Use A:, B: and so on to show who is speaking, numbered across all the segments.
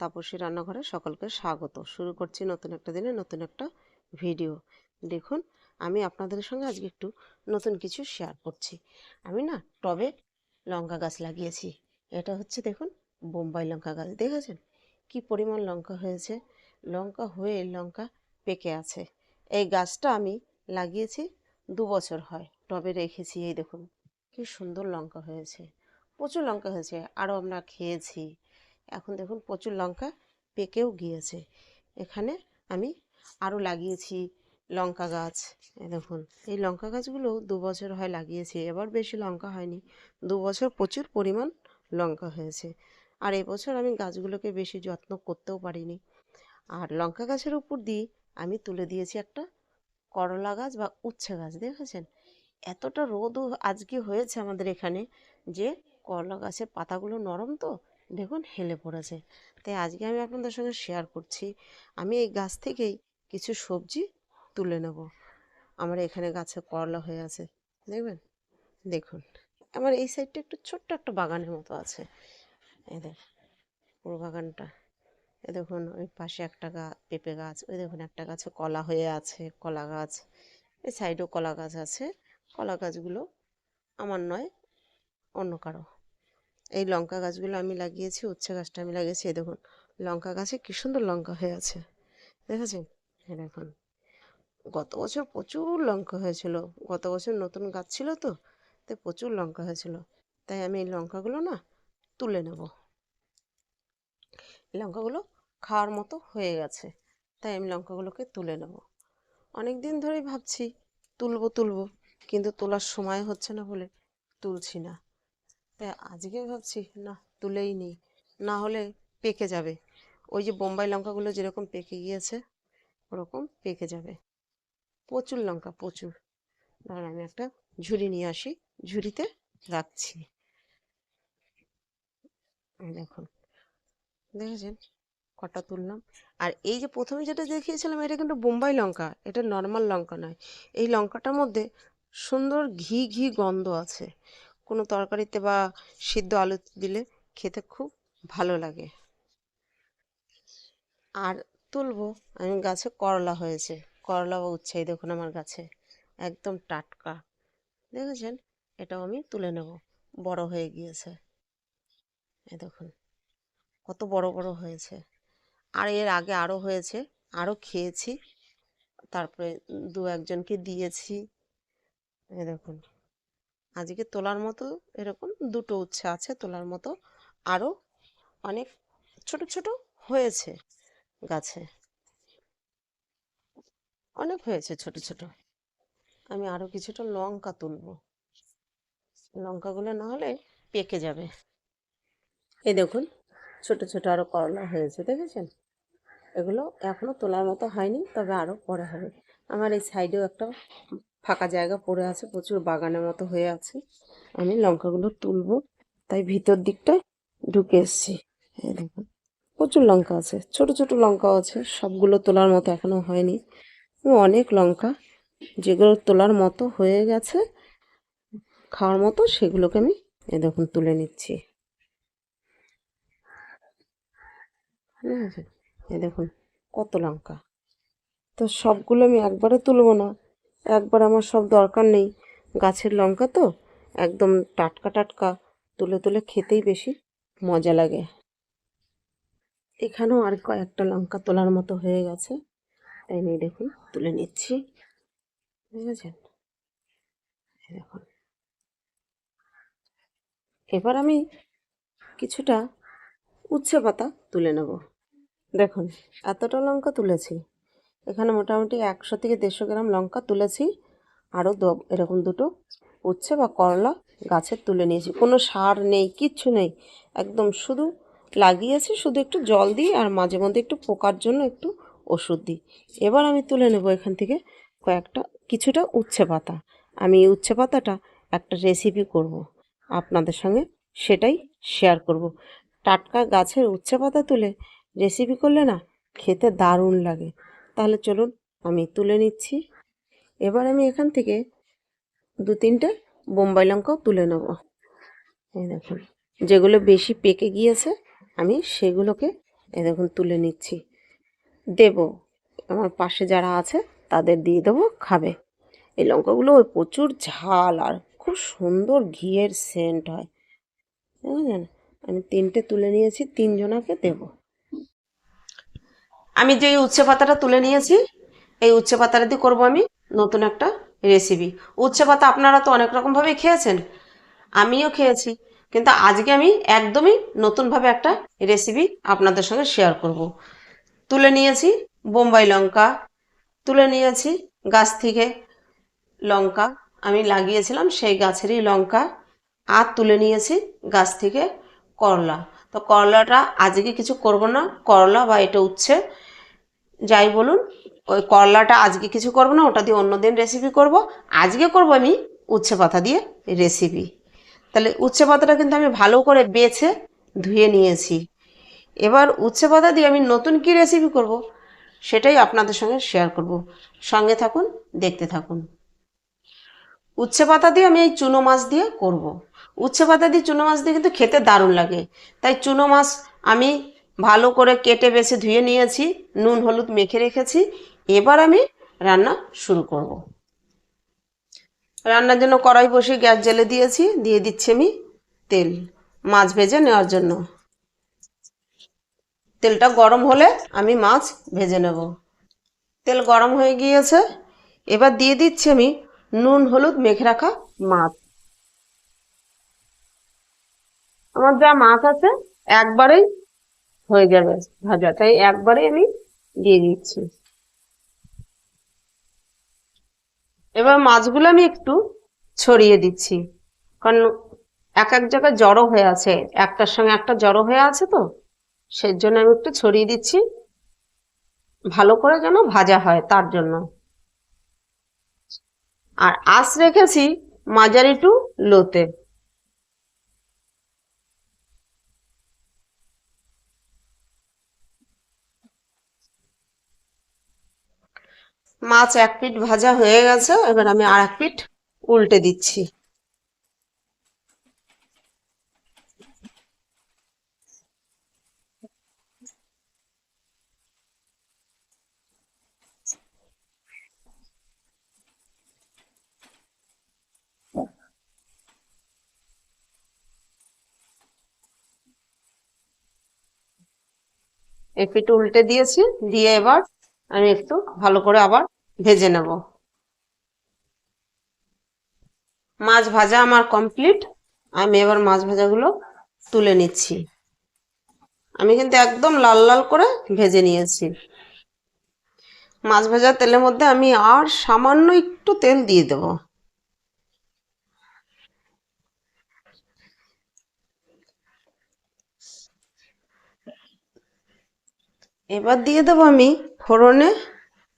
A: তাপসী রান্নাঘরে সকলকে স্বাগত। শুরু করছি নতুন একটা দিনে নতুন একটা ভিডিও। দেখুন, আমি আপনাদের সঙ্গে আজকে একটু নতুন কিছু শেয়ার করছি। আমি না টবে লঙ্কা গাছ লাগিয়েছি। এটা হচ্ছে দেখুন বোম্বাই লঙ্কা গাছ, দেখেছেন কি পরিমাণ লঙ্কা হয়েছে। লঙ্কা হয়ে লঙ্কা পেকে আছে। এই গাছটা আমি লাগিয়েছি 2 বছর হয়, টবে রেখেছি। এই দেখুন কি সুন্দর লঙ্কা হয়েছে, প্রচুর লঙ্কা হয়েছে, আরও আমরা খেয়েছি। এখন দেখুন প্রচুর লঙ্কা পেকেও গিয়েছে। এখানে আমি আরও লাগিয়েছি লঙ্কা গাছ। এই দেখুন এই লঙ্কা গাছগুলো 2 বছর হয় লাগিয়েছি, এবার বেশি লঙ্কা হয়নি, 2 বছর প্রচুর পরিমাণ লঙ্কা হয়েছে। আর এবছর আমি গাছগুলোকে বেশি যত্ন করতেও পারিনি। আর লঙ্কা গাছের উপর দিয়ে আমি তুলে দিয়েছি একটা করলা গাছ বা উচ্ছে গাছ, দেখেছেন এতটা রোদও আজকে হয়েছে আমাদের এখানে যে করলা গাছের পাতাগুলো নরম তো দেখুন হেলে পড়েছে। তাই আজকে আমি আপনাদের সঙ্গে শেয়ার করছি, আমি এই গাছ থেকেই কিছু সবজি তুলে নেব। আমার এখানে গাছে করলা হয়ে আছে, দেখবেন, দেখুন আমার এই সাইডটা একটু ছোট্ট একটা বাগানের মতো আছে। এই দেখ পুরো বাগানটা। এ দেখুন ওই পাশে একটা পেঁপে গাছ, ওই দেখুন একটা গাছে কলা হয়ে আছে, কলা গাছ। এই সাইডেও কলা গাছ আছে। কলা গাছগুলো আমার নয়, অন্য কারো। এই লঙ্কা গাছগুলো আমি লাগিয়েছি, উচ্ছে গাছটা আমি লাগিয়েছি। এই দেখুন লঙ্কা গাছে কি সুন্দর লঙ্কা হয়ে আছে, দেখেছেন। হ্যাঁ দেখুন গত বছর প্রচুর লঙ্কা হয়েছিল, গত বছর নতুন গাছ ছিল তো, তাই প্রচুর লঙ্কা হয়েছিল। তাই আমি এই লঙ্কাগুলো না তুলে নেব। এই লঙ্কাগুলো খাওয়ার মতো হয়ে গেছে, তাই আমি লঙ্কাগুলোকে তুলে নেব। অনেক দিন ধরেই ভাবছি তুলবো তুলবো, কিন্তু তোলার সময় হচ্ছে না বলে তুলছি না। তাই আজকে ভাবছি না তুলেই নিই, না হলে পেকে যাবে। ওই যে বোম্বাই লঙ্কাগুলো যেরকম পেকে গিয়েছে ওরকম পেকে যাবে। প্রচুর লঙ্কা, প্রচুর। ধর আমি একটা ঝুড়ি নিয়ে আসি, ঝুড়িতে রাখছি। দেখুন, দেখেছেন কটা তুললাম। আর এই যে প্রথমে যেটা দেখিয়েছিলাম এটা কিন্তু বোম্বাই লঙ্কা, এটা নর্মাল লঙ্কা নয়। এই লঙ্কাটার মধ্যে সুন্দর ঘি ঘি গন্ধ আছে, কোনো তরকারিতে বা সিদ্ধ আলু দিলে খেতে খুব ভালো লাগে। আর তুলবো আমি, গাছে করলা হয়েছে, করলা বা উচ্ছে। এই দেখুন আমার গাছে একদম টাটকা, দেখেছেন। এটাও আমি তুলে নেব, বড় হয়ে গিয়েছে। এই দেখুন কত বড় বড় হয়েছে। আর এর আগে আরও হয়েছে, আরও খেয়েছি, তারপরে দু একজনকে দিয়েছি। এই দেখুন আজকে তোলার মতো এরকম দুটো উচ্ছে আছে তোলার মতো, আরও অনেক ছোট ছোট হয়েছে গাছে, অনেক হয়েছে ছোট ছোট। আমি আরও কিছুটা লঙ্কা তুলবো, লঙ্কাগুলো না হলে পেকে যাবে। এই দেখুন ছোট ছোট আরও করলা হয়েছে, দেখেছেন। এগুলো এখনও তোলার মতো হয়নি, তবে আরও পরে হবে। আমার এই সাইডেও একটা ফাঁকা জায়গা পড়ে আছে, প্রচুর বাগানের মতো হয়ে আছে। আমি লঙ্কাগুলো তুলবো, তাই ভিতর দিকটায় ঢুকে এসছি। এই দেখুন প্রচুর লঙ্কা আছে, ছোট ছোট লঙ্কাও আছে, সবগুলো তোলার মতো এখনও হয়নি। অনেক লঙ্কা যেগুলো তোলার মতো হয়ে গেছে, খাওয়ার মতো, সেগুলোকে আমি এই দেখুন তুলে নিচ্ছি। ঠিক আছে, এই দেখুন কত লঙ্কা। তো সবগুলো আমি একবারে তুলব না, একবার আমার সব দরকার নেই। গাছের লঙ্কা তো একদম টাটকা টাটকা, তুলে তুলে খেতেই বেশি মজা লাগে। এখানেও আর কয়েকটা লঙ্কা তোলার মতো হয়ে গেছে, তাই নিয়ে দেখুন তুলে নিচ্ছি, বুঝেছেন। দেখুন এবার আমি কিছুটা উচ্ছে পাতা তুলে নেব। দেখুন এতটা লঙ্কা তুলেছি, এখানে মোটামুটি 100 থেকে 150 গ্রাম লঙ্কা তুলেছি। আরও এরকম দুটো উচ্ছে বা করলা গাছের তুলে নিয়েছি, কোনো সার নেই, কিচ্ছু নেই, একদম শুধু লাগিয়েছি, শুধু একটু জল দিই আর মাঝে মধ্যে একটু পোকার জন্য একটু ওষুধ দিই। এবার আমি তুলে নেব এখান থেকে কিছুটা উচ্ছে পাতা। আমি এই উচ্ছে পাতাটা একটা রেসিপি করব, আপনাদের সঙ্গে সেটাই শেয়ার করব। টাটকা গাছের উচ্ছে পাতা তুলে রেসিপি করলে না খেতে দারুণ লাগে। তাহলে চলুন আমি তুলে নিচ্ছি। এবার আমি এখান থেকে 2-3টে বোম্বাই লঙ্কাও তুলে নেব। এই দেখুন যেগুলো বেশি পেকে গিয়েছে আমি সেগুলোকে এই দেখুন তুলে নিচ্ছি, দেব আমার পাশে যারা আছে তাদের দিয়ে দেবো, খাবে। এই লঙ্কাগুলো প্রচুর ঝাল আর খুব সুন্দর ঘিয়ের সেন্ট হয়, বুঝলেন। আমি 3টে তুলে নিয়েছি, 3জনাকে দেব। আমি যে উচ্ছে পাতাটা তুলে নিয়েছি, এই উচ্ছে পাতাটা দিয়ে করবো আমি নতুন একটা রেসিপি। উচ্ছে পাতা আপনারা তো অনেক রকমভাবেই খেয়েছেন, আমিও খেয়েছি, কিন্তু আজকে আমি একদমই নতুনভাবে একটা রেসিপি আপনাদের সঙ্গে শেয়ার করব। তুলে নিয়েছি বোম্বাই লঙ্কা, তুলে নিয়েছি গাছ থেকে লঙ্কা, আমি লাগিয়েছিলাম সেই গাছেরই লঙ্কা, আর তুলে নিয়েছি গাছ থেকে করলা। তো করলাটা আজকে কিছু করব না, করলা বা এটা উচ্ছে যাই বলুন, ওই করলাটা আজকে কিছু করব না, ওটা দিয়ে অন্যদিন রেসিপি করব। আজকে করব আমি উচ্ছে পাতা দিয়ে রেসিপি। তাহলে উচ্ছে পাতাটা কিন্তু আমি ভালো করে বেছে ধুয়ে নিয়েছি। এবার উচ্ছে পাতা দিয়ে আমি নতুন কি রেসিপি করব সেটাই আপনাদের সঙ্গে শেয়ার করব। সঙ্গে থাকুন, দেখতে থাকুন। উচ্ছে পাতা দিয়ে আমি এই চুনো মাছ দিয়ে করব। উচ্ছে পাতা দিয়ে চুনো মাছ দিয়ে কিন্তু খেতে দারুণ লাগে। তাই চুনো মাছ আমি ভালো করে কেটে বেছে ধুয়ে নিয়েছি, নুন হলুদ মেখে রেখেছি। এবার আমি রান্না শুরু করব। রান্নার জন্য কড়াই বসিয়ে গ্যাস জ্বেলে দিয়েছি, দিয়ে দিচ্ছি আমি তেল মাছ ভেজে নেওয়ার জন্য। তেলটা গরম হলে আমি মাছ ভেজে নেব। তেল গরম হয়ে গিয়েছে, এবার দিয়ে দিচ্ছি আমি নুন হলুদ মেখে রাখা মাছ। আমার যা মাছ আছে একবারেই হয়ে যাবে ভাজা, তাই একবারেই আমি দিয়ে দিচ্ছি। এবার মাছগুলো আমি একটু ছড়িয়ে দিচ্ছি, কারণ এক এক জায়গায় জড়ো হয়ে আছে, একটার সঙ্গে একটা জড়ো হয়ে আছে, তো সেই জন্য আমি একটু ছড়িয়ে দিচ্ছি, ভালো করে যেন ভাজা হয় তার জন্য। আর আঁচ রেখেছি মাঝারি টু লোতে। মাছ এক পিঠ ভাজা হয়ে গেছে, এবার আমি আর এক পিঠ উল্টে দিচ্ছি। এক পিঠ উল্টে দিয়েছি, দিয়ে এবার আমি একটু ভালো করে আবার ভেজে নেব। মাছ ভাজা আমার কমপ্লিট, আমি এবার মাছ ভাজাগুলো তুলে নিচ্ছি। আমি কিন্তু একদম লাল লাল করে ভেজে নিয়েছি। মাছ ভাজা তেলের মধ্যে আমি আর সামান্য একটু তেল দিয়ে দেব। এবার দিয়ে দেবো আমি ফোড়নে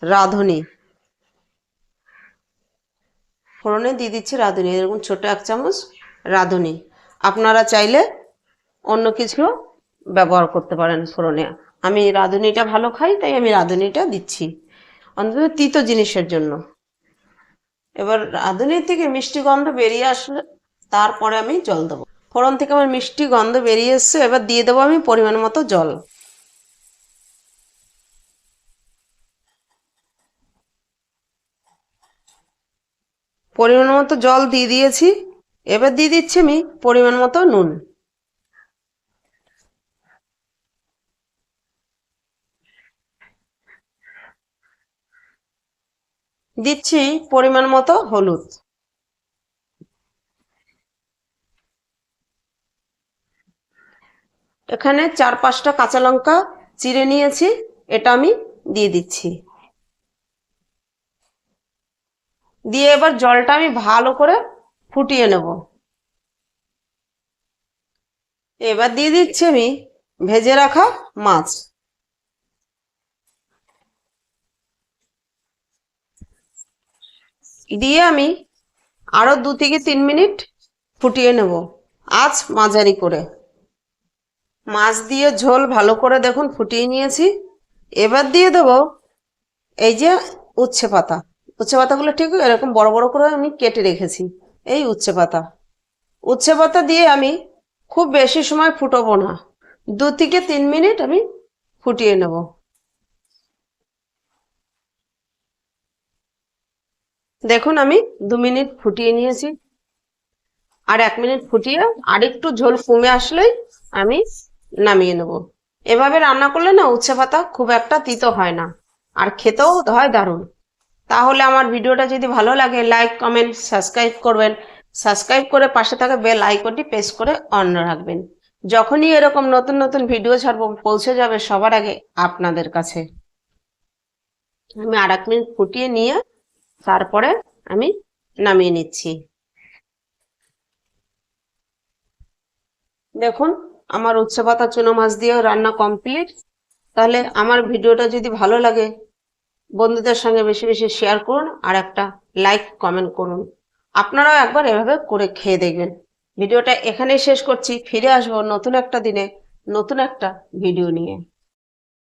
A: রাঁধুনি। ফোড়নে দিয়ে দিচ্ছি রাঁধুনি, এরকম ছোট 1 চামচ রাঁধুনি। আপনারা চাইলে অন্য কিছু ব্যবহার করতে পারেন ফোড়নে। আমি রাঁধুনিটা ভালো খাই, তাই আমি রাঁধুনিটা দিচ্ছি, অন্তত তিতো জিনিসের জন্য। এবার রাঁধুনি থেকে মিষ্টি গন্ধ বেরিয়ে আসলে তারপরে আমি জল দেবো। ফোড়ন থেকে আমার মিষ্টি গন্ধ বেরিয়ে এসছে, এবার দিয়ে দেবো আমি পরিমাণ মতো জল। পরিমাণ মতো জল দিয়ে দিয়েছি, এবার দিয়ে দিচ্ছি আমি পরিমাণ মতো নুন। দিচ্ছি পরিমাণ মতো হলুদ। এখানে 4-5টা কাঁচা লঙ্কা চিড়ে নিয়েছি, এটা আমি দিয়ে দিচ্ছি। দিয়ে এবার জলটা আমি ভালো করে ফুটিয়ে নেব। এবার দিয়ে দিচ্ছি আমি ভেজে রাখা মাছ। দিয়ে আমি আরো 2 থেকে 3 মিনিট ফুটিয়ে নেব, আঁচ মাঝারি করে। মাছ দিয়ে ঝোল ভালো করে দেখুন ফুটিয়ে নিয়েছি। এবার দিয়ে দেবো এই যে উচ্ছে পাতা। উচ্ছে পাতাগুলো ঠিক এরকম বড় বড় করে আমি কেটে রেখেছি, এই উচ্ছে পাতা। উচ্ছে পাতা দিয়ে আমি খুব বেশি সময় ফুটাবো না, 2 থেকে 3 মিনিট আমি ফুটিয়ে নেব। দেখুন আমি 2 মিনিট ফুটিয়ে নিয়েছি, আর 1 মিনিট ফুটিয়ে আরেকটু ঝোল কমে আসলেই আমি নামিয়ে নেব। এভাবে রান্না করলে না উচ্ছে পাতা খুব একটা তিতো হয় না, আর খেতেও হয় দারুণ। তাহলে আমার ভিডিওটা যদি ভালো লাগে লাইক কমেন্ট সাবস্ক্রাইব করবেন, সাবস্ক্রাইব করে পাশে থাকা বেল আইকনটি প্রেস করে অন রাখবেন। যখনই এরকম নতুন নতুন ভিডিও ছাড়বো পৌঁছে যাবে সবার আগে আপনাদের কাছে। আমি আর 1 মিনিট ফুটিয়ে নিয়ে তারপরে আমি নামিয়ে নিচ্ছি। দেখুন আমার উচ্ছে পাতা চুনো মাছ দিয়ে রান্না কমপ্লিট। তাহলে আমার ভিডিওটা যদি ভালো লাগে বন্ধুদের সঙ্গে বেশি বেশি শেয়ার করুন, আর একটা লাইক কমেন্ট করুন। আপনারাও একবার এভাবে করে খেয়ে দেখবেন। ভিডিওটা এখানেই শেষ করছি, ফিরে আসবো নতুন একটা দিনে নতুন একটা ভিডিও নিয়ে।